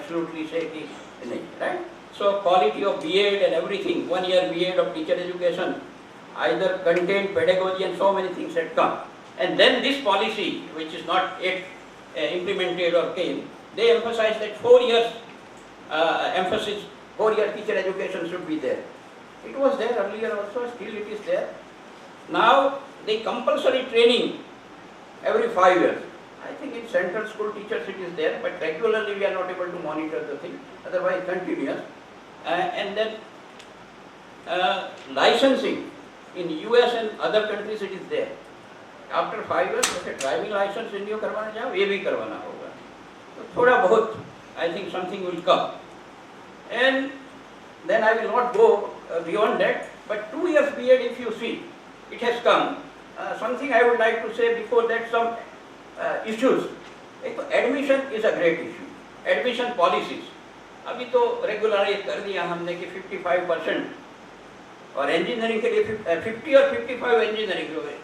absolutely say कि नहीं, right? So quality of B.Ed and everything, 1 year B.Ed of teacher education, either content, pedagogy and so many things had come. And then this policy, which is not yet implemented or came, they emphasized that 4 years emphasis, 4-year teacher education should be there. It was there earlier also, still it is there. Now the compulsory training every 5 years. I think in central school teachers it is there, but regularly we are not able to monitor the thing, otherwise continuous. And then licensing in US and other countries it is there. After 5 years, जैसे driving licence renew करवाना चाहो ये भी करवाना होगा, तो थोड़ा बहुत I think something will come. And then I will not go beyond that, but 2 years B.Ed if you see, it has come. Something I would like to say before that, some issues. Admission is a great issue. Admission policies. अभी तो regularise कर दिया हमने कि 55% और engineering के लिए 50 और 55 इंजीनियरिंग हो गए.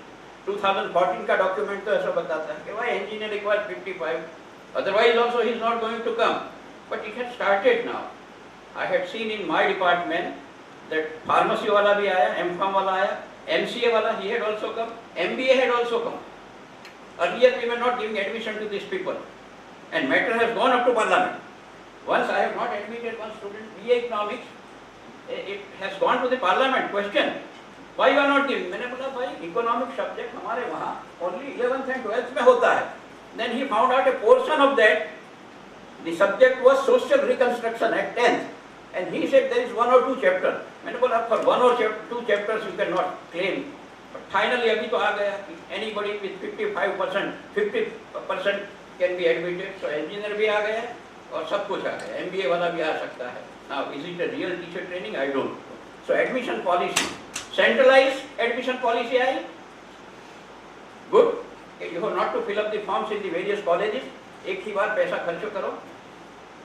2014 का डॉक्यूमेंट तो ऐसा बताता है कि भाई engineer requires 55, otherwise also he is not going to come. But it has started now. I had seen in my department that pharmacy वाला भी आया, M.Pharm वाला आया, MCA वाला, he had also come, MBA had also come. Earlier we were not giving admission to these people, and matter has gone up to Parliament. Once I have not admitted one student BA Economics, it has gone to the Parliament. Question: why you are not giving? मैंने बोला भाई economic subject हमारे वहाँ only 11th and 12th में होता है. Then he found out a portion of that. The subject was social reconstruction at 10th, and he said there is 1 or 2 chapters. मैंने बोला for 1 or 2 chapters you cannot claim. But finally अभी तो आ गया anybody with 55%, 50% can be admitted. So engineer भी आ गया और सब कुछ आ गया. MBA वाला भी आ सकता है. Now is it a real teacher training? I don't know. So admission policy, centralized admission policy I. Good. You have not to fill up the forms in the various colleges. एक ही बार पैसा खर्च करो.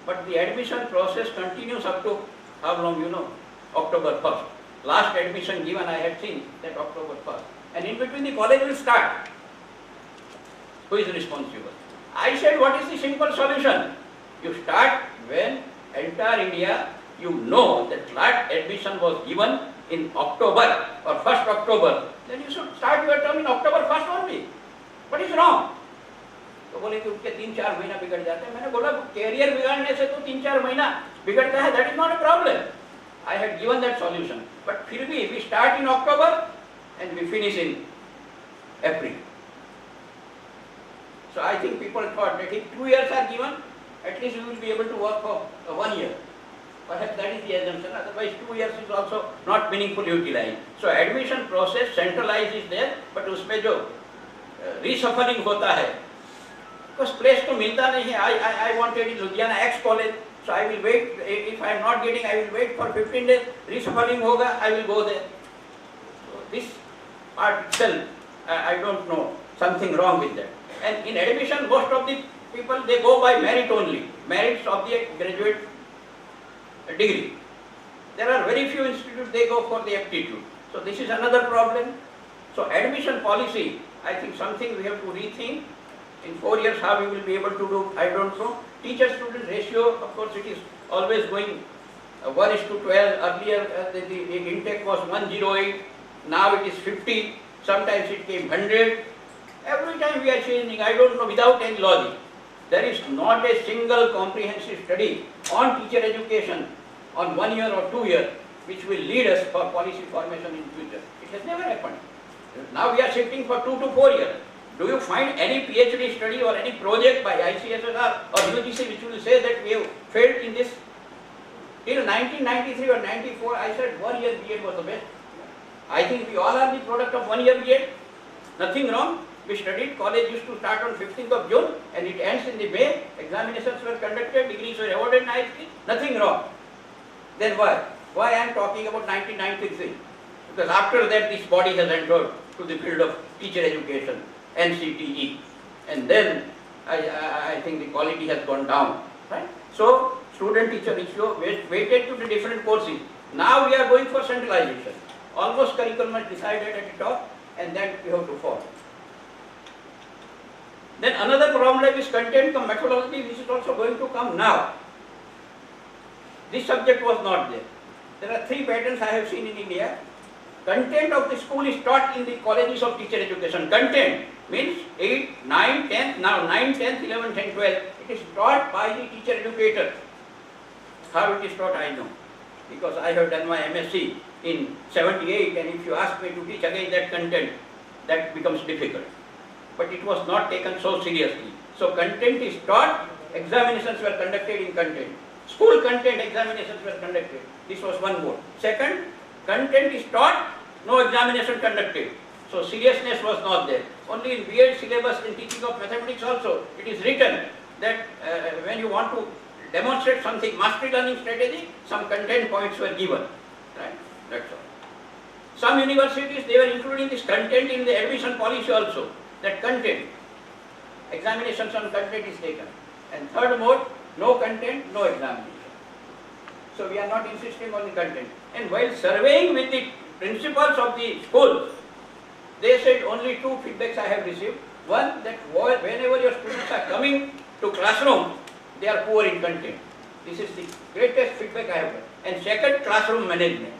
But the admission process continues up to how long, you know? October 1st. Last admission given I had seen that October 1st. And in between the college will start. Who is responsible? I said, what is the simple solution? You start when entire India, you know that last admission was given in October or 1st October. Then you should start your term in October 1st only. What is wrong? तो बोले कि उसके 3-4 महीना बिगड़ जाते हैं. मैंने बोला कैरियर बिगाड़ने से तो 3-4 महीना बिगड़ता है. That is not a problem. I had given that solution. But फिर भी we start in October and we finish in April. So I think people thought that if 2 years are given, at least we will be able to work for 1 year. Perhaps that is the assumption. Otherwise 2 years is also not meaningfully utilized. So admission process centralized is there, but उसमें जो reshuffling होता है, because place तो मिलता नहीं है. I wanted in Ludhiana X college, so I will wait. If I am not getting, I will wait for 15 days. Reshuffling होगा, I will go there. So this part itself, I don't know, something wrong with that. And in admission, most of the people they go by merit only, merits of the graduate degree. There are very few institutes they go for the aptitude. So this is another problem. So admission policy, I think something we have to rethink. In 4 years, how we will be able to do, I don't know. Teacher-student ratio, of course, it is always going 1:12. Earlier, the intake was 108. Now it is 50. Sometimes it came 100. Every time we are changing, I don't know, without any logic. There is not a single comprehensive study on teacher education on 1 year or 2 years, which will lead us for policy formation in future. It has never happened. Now we are shifting for 2 to 4 years. Do you find any PhD study or any project by ICSSR or UGC which will say that we have failed in this? Till 1993 or 94, I said 1 year B.Ed was the best. I think we all are the product of 1 year B.Ed. Nothing wrong. We studied. College used to start on 15th of June and it ends in the May. Examinations were conducted. Degrees were awarded nicely. Nothing wrong. Then why? Why I am talking about 1993? Because after that this body has entered to the field of teacher education, NCTE, and then I think the quality has gone down, right? So student-teacher ratio weighted to the different courses. Now we are going for centralization. Almost curriculum is decided at the top, and then we have to follow. Then another problem is content methodology, which is also going to come now. This subject was not there. There are three patterns I have seen in India. Content of the school is taught in the colleges of teacher education. Content means 8, 9, 10, now 9, 10th, 11th and 12th. It is taught by the teacher educator. How it is taught I know. Because I have done my MSc in 78, and if you ask me to teach again that content, that becomes difficult. But it was not taken so seriously. So content is taught, examinations were conducted in content. School content examinations were conducted. This was one mode. Second, content is taught, no examination conducted. So seriousness was not there. Only in B.Ed syllabus in teaching of mathematics also, it is written that when you want to demonstrate something, mastery learning strategy, some content points were given. Right? That's all. Some universities, they were including this content in the admission policy also. That content, examinations on content is taken. And third mode, no content, no examination. So we are not insisting on the content. And while surveying with the principals of the schools, they said only two feedbacks I have received. One, that whenever your students are coming to classroom, they are poor in content. This is the greatest feedback I have got. And second, classroom management.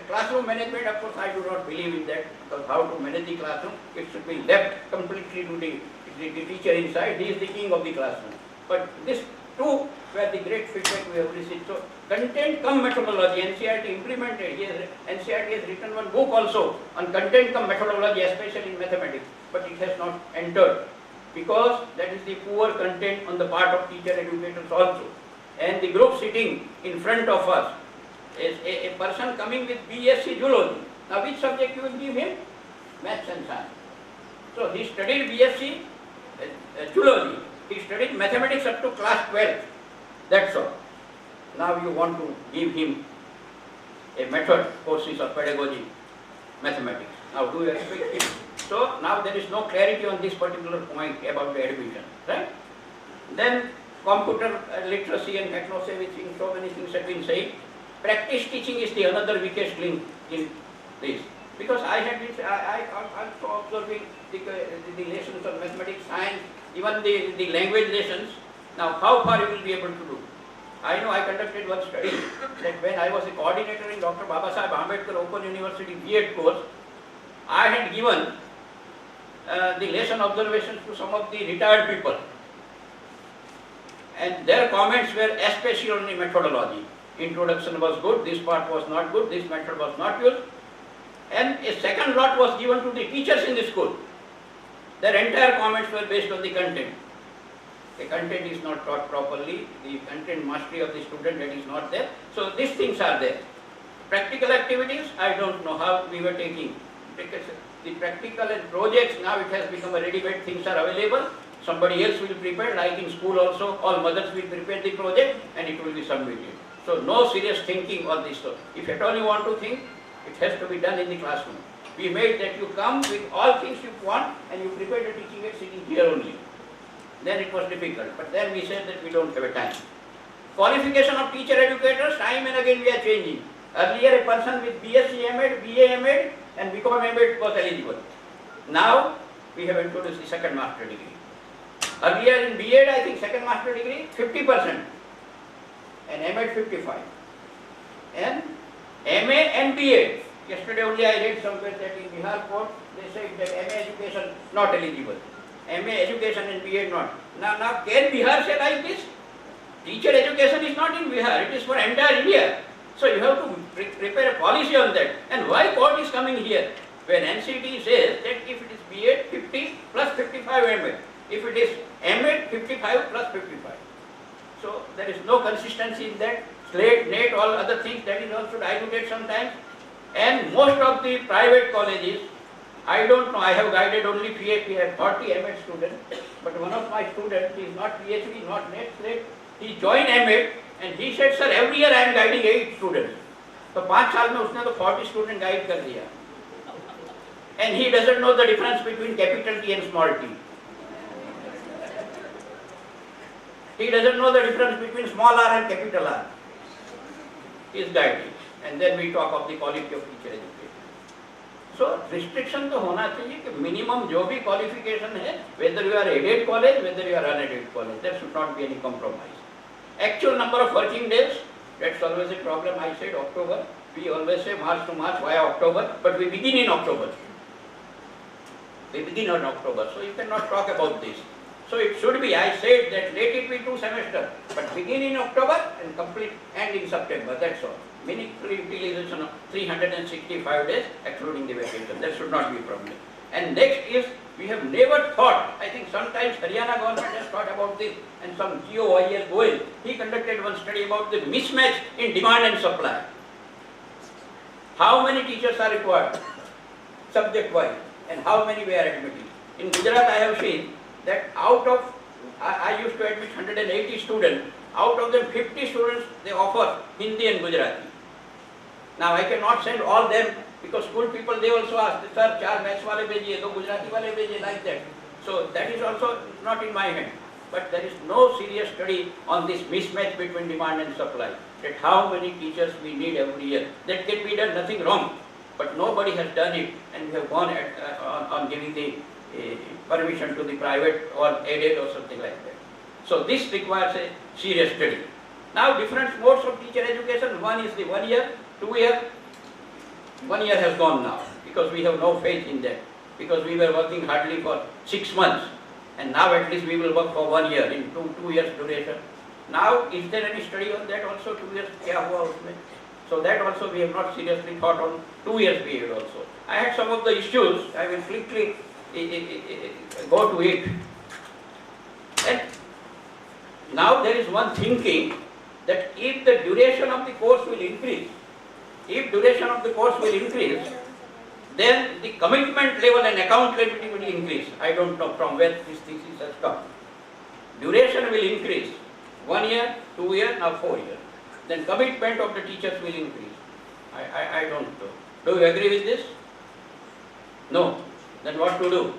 Classroom management, of course, I do not believe in that, because how to manage the classroom, it should be left completely to the teacher inside. He is the king of the classroom. But these two were the great feedback we have received. So, content cum methodology, NCERT implemented. NCERT has written one book also on content cum methodology, especially in mathematics, but it has not entered, because that is the poor content on the part of teacher educators also. And the group sitting in front of us is a person coming with BSc Zoology. Now which subject you will give him? Maths and science. So he studied BSc Zoology. He studied mathematics up to class 12. That's all. Now you want to give him a method courses of pedagogy, mathematics. Now do you expect him? So now there is no clarity on this particular point about the admission, right? Then computer literacy and techno-savvy, so many things have been said. Practice teaching is the another weakest link in this. Because I also observing the lessons of mathematics, science, even the language lessons. Now how far you will be able to do? I know I conducted one study that when I was a coordinator in Dr. Babasaheb Ambedkar Open University B.Ed course, I had given the lesson observations to some of the retired people. And their comments were especially on the methodology. Introduction was good, this part was not good, this method was not used. And a second lot was given to the teachers in the school. Their entire comments were based on the content. The content is not taught properly, the content mastery of the student, that is not there. So these things are there. Practical activities, I don't know how we were taking. Because the practical and projects, now it has become a ready-made, things are available. Somebody else will prepare, like in school also, all mothers will prepare the project and it will be submitted. So no serious thinking on this. So if at all you want to think, it has to be done in the classroom. We made that you come with all things you want and you prepare the teaching aid sitting here only. Then it was difficult, but then we said that we don't have a time. Qualification of teacher educators, time and again we are changing. Earlier a person with BSc M.Ed, BA M.Ed and BCom M.Ed was eligible. Now we have introduced the second master degree. Earlier in B.Ed, I think second master degree 50% and M.Ed 55%. And MA and B.Ed. Yesterday only I read somewhere that in Bihar court they said that MA education not eligible. MA education and B.Ed not. Now can Bihar say like this? Teacher education is not in Bihar, it is for entire India. So you have to prepare a policy on that. And why court is coming here? When NCT says that if it is B.Ed 50 plus 55 M.Ed. If it is M.Ed 55 plus 55. So there is no consistency in that. Slate, NET, all other things, that is also diluted sometimes. And most of the private colleges, I don't know, I have guided only 40 M.Ed students, but one of my students, he is not PhD, not NET, Slate, he joined M.Ed and he said, sir, every year I am guiding 8 students. So 5 साल में उसने तो 40 students guide कर दिया. And he doesn't know the difference between capital T and small t. He doesn't know the difference between small r and capital R. He is guiding. And then we talk of the quality of teacher education. So restriction तो होना चाहिए कि minimum जो भी qualification है, whether you are aided college, whether you are unaided college, there should not be any compromise. Actual number of working days, that's always a problem. I said October. We always say March to March via October, but we begin in October. We begin on October, so you cannot talk about this. So it should be, I said that let it be 2 semesters, but begin in October and complete end in September, that's all. Meaningful utilization of 365 days, excluding the vacation. That should not be a problem. And next is, we have never thought, I think sometimes Haryana government has thought about this, and some GOIL Goel, he conducted one study about the mismatch in demand and supply. How many teachers are required, subject-wise, and how many we are admitting. In Gujarat, I have seen that out of, I used to admit 180 students, out of them 50 students, they offer Hindi and Gujarati. Now I cannot send all them, because school people, they also ask, sir, 4 maths wale bhejiye, 2 Gujarati wale bhejiye, like that. So that is also not in my hand. But there is no serious study on this mismatch between demand and supply. That how many teachers we need every year. That can be done, nothing wrong. But nobody has done it, and we have gone on giving the permission to the private or aided or something like that. So this requires a serious study. Now different modes of teacher education. One is the 1 year, 2 year. 1 year has gone now, because we have no faith in that. Because we were working hardly for 6 months, and now at least we will work for 1 year in 2 years duration. Now is there any study on that also? 2 years kya hua usme? So that also we have not seriously thought on 2 years period also. I had some of the issues, I will quickly go to it. And now there is one thinking that if the duration of the course will increase, then the commitment level and accountability will increase. I don't know from where this thesis has come. Duration will increase. 1 year, 2 years, now 4 years. Then commitment of the teachers will increase. I don't know. Do you agree with this? No. Then what to do?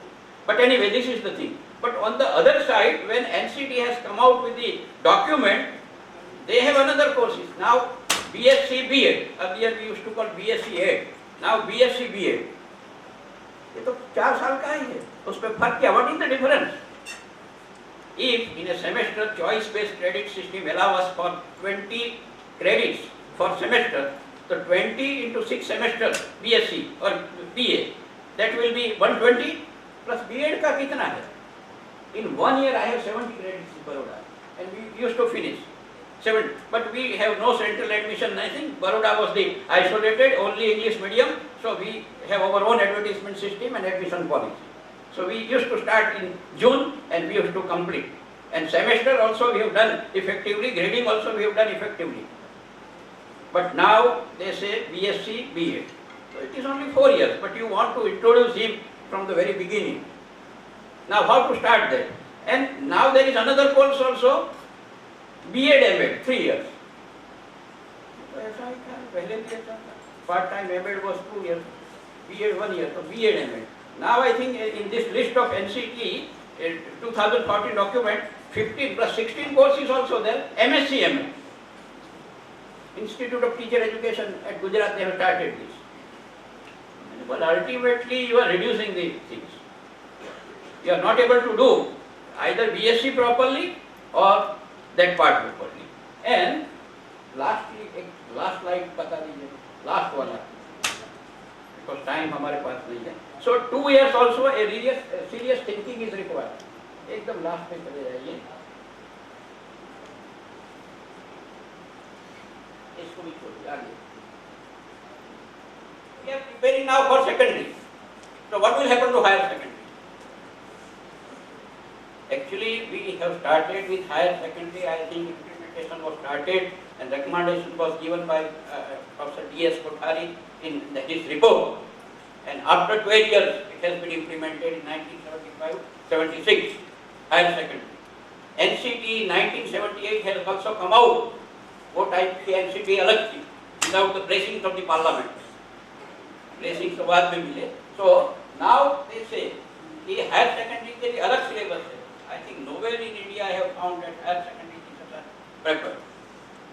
But anyway, this is the thing. But on the other side, when NCT has come out with the document, they have another courses. Now BSc B.Ed. Earlier we used to call BSc Ed. Now BSc B.Ed. ये तो 4 साल का ही है. उस पे फर्क क्या? What is the difference? If in a semester choice-based credit system allows us for 20 credits for semester, so 20 into 6 semesters BSc or BA, that will be 120 plus B.Ed का कितना है? In 1 year I have 70 credits in Baroda, and we used to finish 7. But we have no central admission. I think Baroda was the isolated, only English medium, so we have our own advertisement system and admission policy. So we used to start in June and we used to complete. And semester also we have done effectively, grading also we have done effectively. But now they say BSc, B.Ed. So it is only 4 years, but you want to introduce him from the very beginning. Now how to start that? And now there is another course also, B.Ed, M.Ed, 3 years. Part-time M.Ed was 2 years, B.Ed 1 year, so B.Ed, M.Ed. Now I think in this list of NCT 2014 document, 15 plus 16 courses also there, MSc, M.Ed. Institute of Teacher Education at Gujarat, they have started this. But ultimately you are reducing the things. You are not able to do either BSc properly or that part properly. And lastly, last slide bata dijiye, last one, because time हमारे पास नहीं है. So 2 years also a serious thinking is required. एकदम last पे चले जाइए. इसको भी छोड़िए आगे. We are preparing now for secondary. So what will happen to higher secondary? Actually, we have started with higher secondary. I think implementation was started and recommendation was given by Professor D.S. Kothari in his report. And after 12 years, it has been implemented in 1975-76, higher secondary. NCT 1978 has also come out. वो type की NCT अलग थी, without the blessings of the parliament. Blessings तो बाद में मिले. So now they say कि higher secondary के लिए अलग syllabus है. I think nowhere in India I have found that higher secondary teachers are prepared.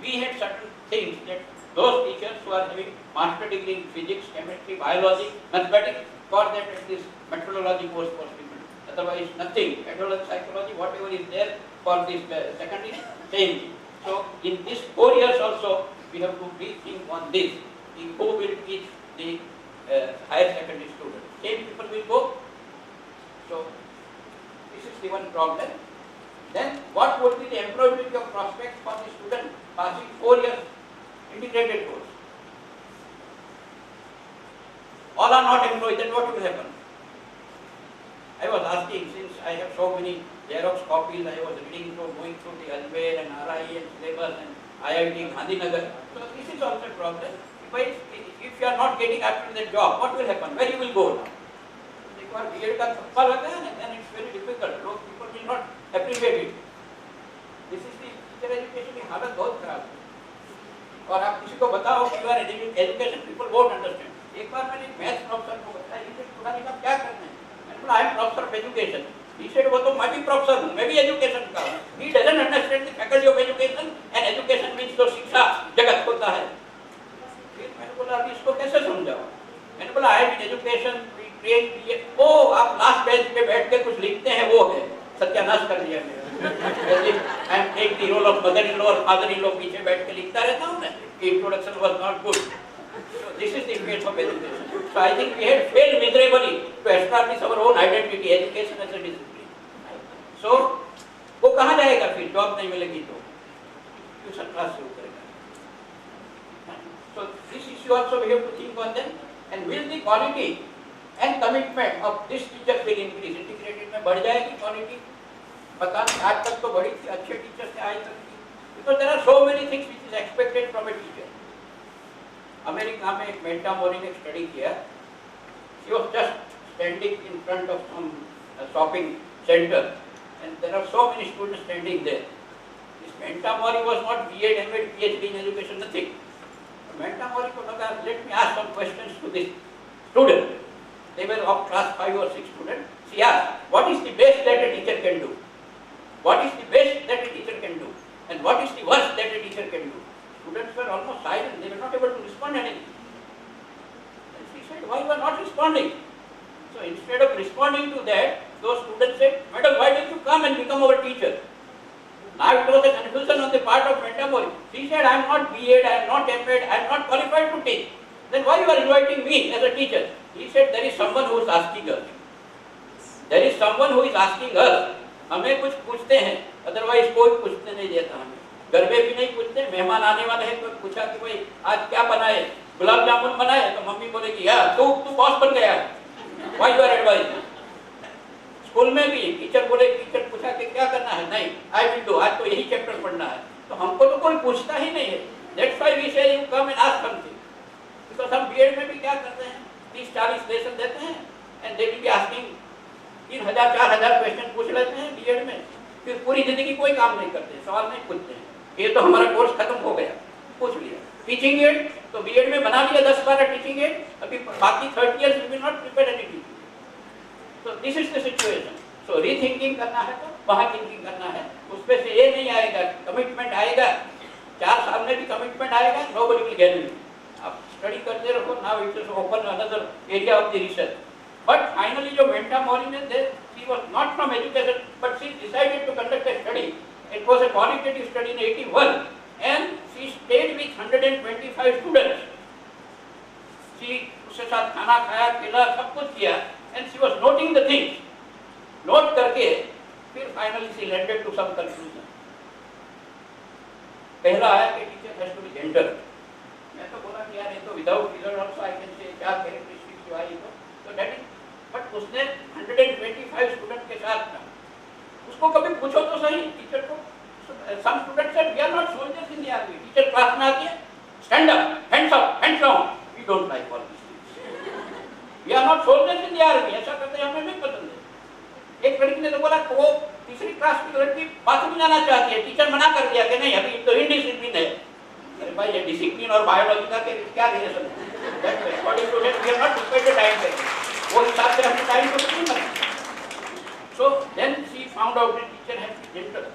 We had certain things that those teachers who are having master degree in physics, chemistry, biology, mathematics, for that at least methodology course was given. Otherwise nothing. Adolescent psychology, whatever is there for this secondary, same. So in this 4 years also, we have to rethink on this. Who will teach the higher secondary students? Same people will go. So this is the one problem. Then what would be the employability of prospects for the student passing 4 years integrated course? All are not employed, then what will happen? I was asking, since I have so many Xerox copies, I was reading through, going through the Ajmer and RI and syllabus and IIT Gandhinagar. So this is also a problem. If you are not getting after the job, what will happen? Where you will go now? Because BEd का थप्पा लगा है, then it's very difficult. People will not appreciate it. This is the teacher education की हालत बहुत खराब है. और आप किसी को बताओ कि you are education, people won't understand. एक बार मैंने मैथ्स प्रोफेसर को बताया, ये तुम्हारी का क्या करना है? मैंने बोला I am professor of education. He said वो तो मैं भी प्रोफेसर हूँ, मैं भी एजुकेशन का हूँ. He doesn't understand the faculty of education and education means तो शिक्षा जगत होता है. फिर मैंने बोला अभी इसको कैसे समझाओ? मैंने बोला I am in education, we train, ओ आप लास्ट बेंच पे बैठ के कुछ लिखते हैं वो है. सत्यानाश कर दिया मैंने. I am take the role of mother-in-law और father-in-law पीछे बैठ के लिखता रहता हूँ मैं. Introduction was not good. So this is the face of education. So I think we had failed miserably to establish our own identity, education as a discipline. So वो कहाँ जाएगा फिर? जॉब नहीं मिलेगी तो ट्यूशन क्लास शुरू करेगा. So this issue also we have to think on them. And will the quality and commitment of this teacher will increase? Integrated में बढ़ जाएगी quality? पता नहीं, आज तक तो बड़ी थी, अच्छे टीचर से आज तक थी. Because there are so many things which is expected from a teacher. America में एक मेंटा मोरी ने स्टडी किया. She was just standing in front of some shopping center and there are so many students standing there. This Menta Mori was not B.Ed, M.Ed, PhD in education, nothing. Menta Mori को लगा, let me ask some questions to this student. They were of class 5 or 6 students. She asked, what is the best that a teacher can do? What is the best that a teacher can do? And what is the worst that a teacher can do? Students were almost silent, they were not able to respond anything. And she said, why you are not responding? So instead of responding to that, those students said, Madam, why don't you come and become our teacher? Now it was a confusion on the part of Menta Mori. She said, I am not B.Ed, I am not M.Ed, I am not qualified to teach. Then why you are inviting me as a teacher? He said, there is someone who is asking us. There is someone who is asking us. हमें कुछ पूछते हैं, otherwise कोई पूछने नहीं देता हमें. घर में भी नहीं पूछते, मेहमान आने वाले हैं तो पूछा कि भाई आज क्या बनाए? गुलाब जामुन बनाए? तो मम्मी बोलेगी यार तू बॉस बन गया. Why you are advising? School में भी टीचर बोले, टीचर पूछा कि क्या करना है? नहीं, I will do. आज तो यही चैप्टर पढ़ना है. तो हमको तो कोई पूछता ही नहीं है. That's why we say you come and ask something. Because हम B.Ed में भी क्या करते हैं? 30-40 लेसन देते हैं and they will be asking 3,000-4,000 question पूछ लेते हैं B.Ed में. फिर पूरी जिंदगी कोई काम नहीं करते, सवाल नहीं पूछते हैं. ये तो हमारा कोर्स खत्म हो गया, पूछ लिया. टीचिंग एड तो B.Ed में बना लिया 10-12 टीचिंग एड, अभी बाकी 30 years we will not prepare any teaching. So this is the situation. So rethinking करना है तो वहाँ थिंकिंग करना है. उसपे से ये नहीं आएगा, कमिटमेंट आएगा. 4 साल में भी कमिटमेंट आएगा, nobody will get it. आप स्टडी करते रहो. Now it is open another area of the research. But finally जो मेंटा मोरी ने दे, she was not from education, but she decided to conduct a study. It was a qualitative study in 81 and she stayed with 125 students. She उसके साथ खाना खाया, पीला, सब कुछ किया and she was noting the things. Note करके फिर finally she landed to some conclusion. पहला आया कि teacher has to be gentle. मैं तो बोला कि यार ये तो without result also I can say क्या characteristics जो आई तो that is. But उसने 125 स्टूडेंट के साथ था. उसको कभी पूछो तो सही टीचर को. Some students said we are not soldiers in the army. Teacher class में आती है, stand up, hands up, hands down. We don't like all these things. We are not soldiers in the army. ऐसा करते हमें नहीं पसंद है. एक लड़की ने तो बोला वो तीसरी क्लास की लड़की बाथरूम जाना चाहती है. टीचर मना कर दिया कि नहीं अभी तो इनडिसिप्लिन है. अरे भाई ये डिसिप्लिन और बायोलॉजी का क्या रिलेशन है? According to that we are not prepared to time for. वो हिसाब से हमने टाइम को नहीं बना. So then she found out that teacher has to be gentle.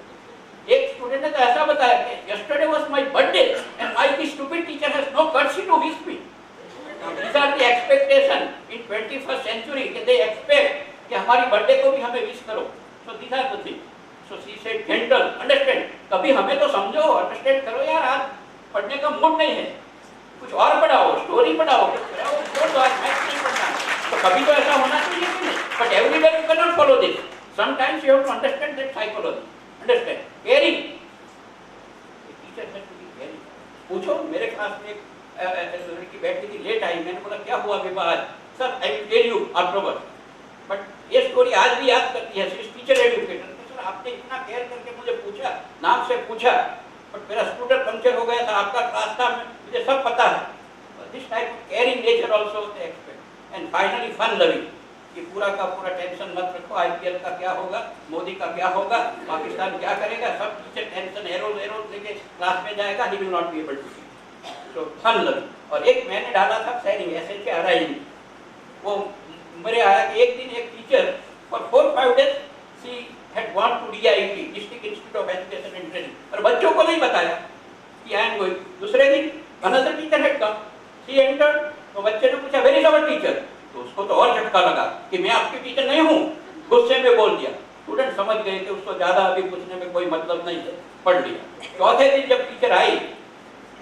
एक स्टूडेंट ने तो ऐसा बताया कि yesterday was my birthday and my stupid teacher has no courtesy to wish me. These are the expectation in 21st century कि they expect कि हमारी birthday को भी हमें विश करो. So these are the things. So she said, gentle, understand. कभी हमें तो समझो, अंडरस्टैंड करो यार, आज पढ़ने का मूड नहीं है, कुछ और पढ़ाओ, स्टोरी पढ़ाओ, छोड़ दो, आज मैथ्स नहीं पढ़ना। तो कभी तो ऐसा होना चाहिए कि नहीं? But every day you cannot follow this. Sometimes you have to understand that psychology. Understand? Caring. A teacher has to be caring. पूछो, मेरे क्लास में एक लड़की बैठी थी, लेट आई, मैंने बोला क्या हुआ विवाह आज? Sir, I will tell you afterwards. But ये स्टोरी आज भी याद करती है, टीचर एजुकेटर। सर आपने इतना केयर करके मुझे पूछा, नाम से पूछा, बट मेरा स्कूटर पंक्चर हो गया था, आपका क्लास था, मुझे सब पता है। This type of caring nature also they expect. And finally fun loving, कि पूरा का पूरा टेंशन मत रखो, आईपीएल का क्या होगा, मोदी का क्या होगा, पाकिस्तान क्या करेगा, सब टीचर टेंशन एरोज लेके क्लास में जाएगा, he will not be able to. So fun loving. और एक मैंने डाला था सैनिंग, SHRING, वो मेरे आया कि एक दिन एक teacher for 4-5 days she had gone to DIT, district institute of education and training, और बच्चों को नहीं बताया कि आई एम गोइंग। दूसरे दिन another teacher had come, she entered, तो बच्चे ने पूछा वेयर इज आवर टीचर, तो उसको तो और झटका लगा कि मैं आपकी टीचर नहीं हूँ, गुस्से में बोल दिया। स्टूडेंट समझ गए कि उसको ज्यादा अभी पूछने में कोई मतलब नहीं है, पढ़ लिया। चौथे दिन जब टीचर आई,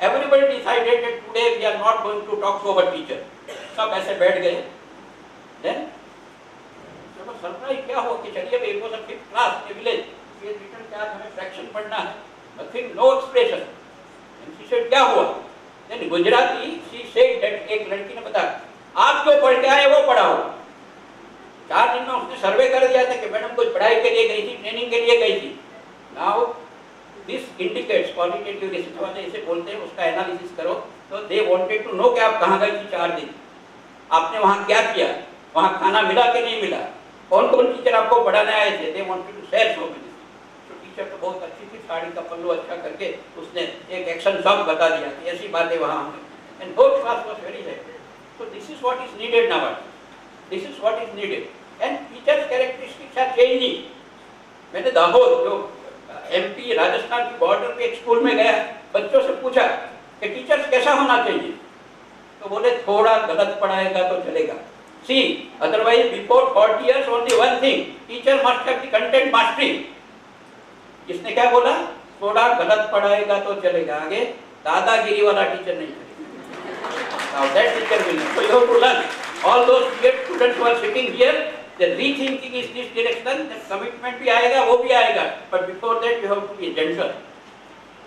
everybody decided that today we are not going to talk to our teacher, सब ऐसे बैठ गए। देन चलो सरप्राइज क्या हो कि चलिए भाई वो सब क्लास इन विलेज, ये रिटर्न चार्ज हमें फ्रैक्शन पढ़ना है, nothing, no expression. She said क्या हुआ? Then Gujarati she said that, एक लड़की ने बताया आप जो पढ़ के आए वो पढ़ाओ। 4 दिन में उसने सर्वे कर दिया था कि मैडम कुछ पढ़ाई के लिए गई थी, ट्रेनिंग के लिए गई थी। Now this indicates qualitative research वाले इसे बोलते हैं, उसका एनालिसिस करो। तो दे वांटेड टू नो कि आप कहाँ गई थी 4 दिन, आपने वहाँ क्या किया, वहाँ खाना मिला कि नहीं मिला, कौन कौन टीचर आपको पढ़ाने आए थे, they wanted to share so many. तो टीचर तो बहुत अच्छी थी, साड़ी का पल्लू अच्छा करके उसने एक एक्शन सॉन्ग बता दिया कि ऐसी बातें वहाँ होंगी। And both class was very happy. So this is what is needed nowadays. This is what is needed. And teachers' characteristics are changing. मैंने दाहोद जो MP राजस्थान की बॉर्डर पे एक स्कूल में गया, बच्चों से पूछा कि टीचर्स कैसा होना चाहिए, तो बोले थोड़ा गलत पढ़ाएगा तो चलेगा। See, otherwise before 40 years only one thing, teacher must have the content mastery. इसने क्या बोला? थोड़ा गलत पढ़ाएगा तो चलेगा, आगे दादागिरी वाला टीचर नहीं चलेगा। Now that teacher will know. So you have to learn. All those students who are sitting here, the rethinking is this direction. That commitment भी आएगा, वो भी आएगा. But before that you have to be gentle.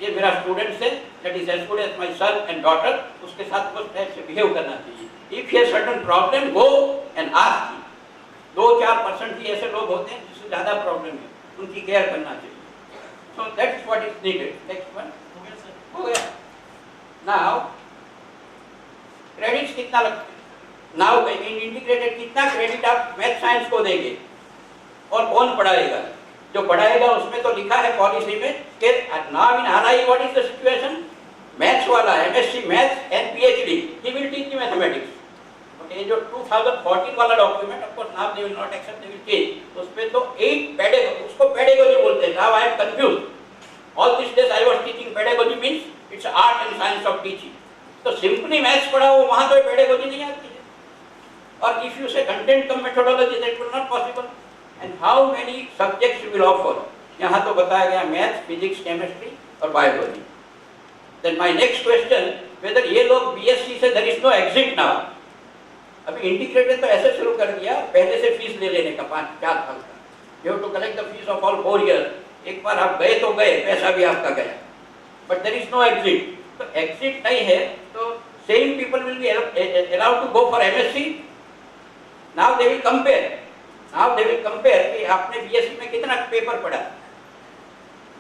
ये मेरा student है, that is as good as my son and daughter. उसके साथ उस टाइप से behave करना चाहिए. If he has certain problem, go and ask him. 2-4% ही ऐसे लोग होते हैं जिससे ज़्यादा प्रॉब्लम है, उनकी केयर करना चाहिए. So that's what is needed. Next one. हो गया. Now क्रेडिट्स कितना लगता है? नाउ इंटीग्रेटेड कितना क्रेडिट आप मैथ साइंस को देंगे और कौन पढ़ाएगा? जो पढ़ाएगा उसमें तो लिखा है पॉलिसी में कि now in RI what is the situation, maths वाला MSc maths and PhD he will teach you mathematics. Okay, जो 2014 वाला document, of course now they will not accept, they will change, उसमें तो 8 पेडागोजी, उसको pedagogy बोलते हैं। Now I am confused, all this days I was teaching pedagogy means it's art and science of teaching. तो simply maths पढ़ाओ, वहां तो pedagogy नहीं आती है। और if you say content cum methodology, that will not possible. And how many subjects you will offer, यहाँ तो बताया गया मैथ्स, फिजिक्स, केमिस्ट्री और biology. Then my next question, whether ये लोग BSc से there is no exit now. अभी integrated तो ऐसे शुरू कर दिया, पहले से फीस ले लेने का 5-4 साल का, you have to collect the fees of all 4 years. एक बार आप गए तो गए, पैसा भी आपका गया, but there is no exit. तो एग्जिट नहीं है तो same people will be allowed to go for MSc। Now they will compare कि आपने BSc में कितना पेपर पढ़ा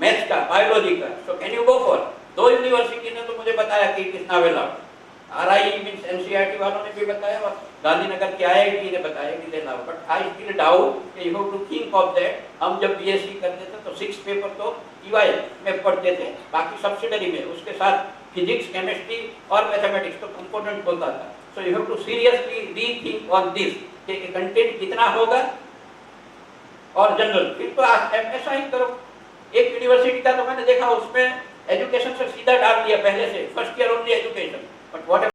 मैथ्स का, बायोलॉजी का, so can you go for. 2 university ने तो मुझे बताया कि it is now allowed, RI means NCERT वालों ने भी बताया और गांधीनगर के IIT ने बताया कि they allowed. But I still doubt कि you have to think of that. हम जब BSc करते थे तो 6 पेपर तो EY में पढ़ते थे, बाकी सब्सिडरी में, उसके साथ फिजिक्स, केमिस्ट्री और मैथमेटिक्स तो कंपोनेंट होता था। So you have to seriously rethink on this कि कंटेंट कितना होगा और जनरल। फिर तो ऐसा ही करो। एक यूनिवर्सिटी का तो मैंने देखा, उसमें एजुकेशन से सीधा डाल दिया पहले से, first year only education, but what